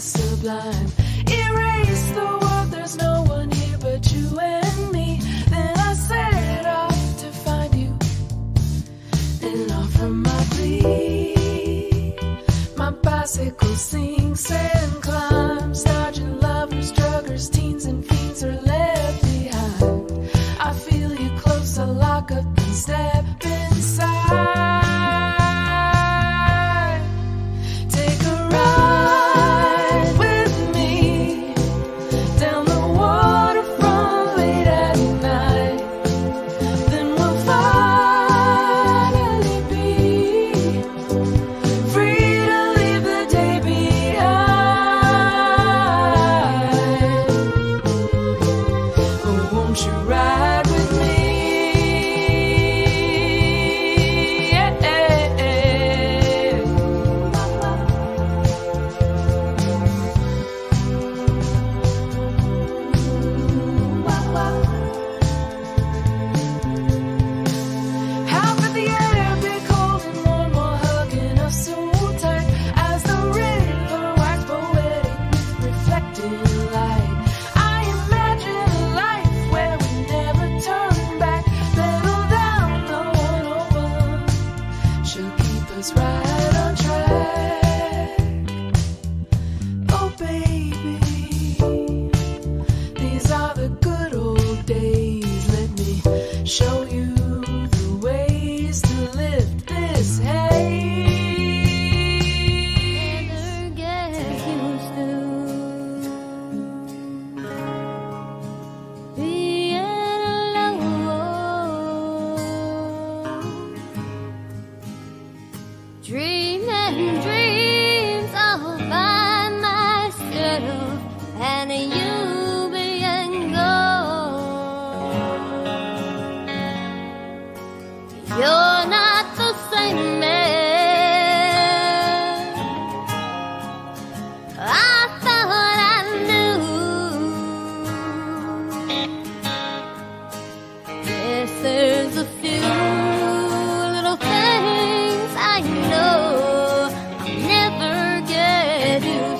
the sublime. Erase the world, there's no one here but you and me. Then I set off to find you and offer my plea. My bicycle sinks and climbs, dodging lovers, druggers, teens and fiends are left behind. I feel you close, I lock up and step inside. Take a ride with me down the waterfront late at night. Then we'll finally be free to leave the day behind. Oh, won't you ride with me? How could the air be cold and warm while hugging us so tight as the river wax poetic with reflecting light? I imagine a life where we never turn back, pedal down the 101. She'll keep us right on track. Oh baby, these are the good old days. Let me show you the ways to lift this hay. Never get used to being alone. Dreaming dreams all by myself, and you being gone. You're not the same man I thought I knew. Yes, there's a few little things I know I'll never get used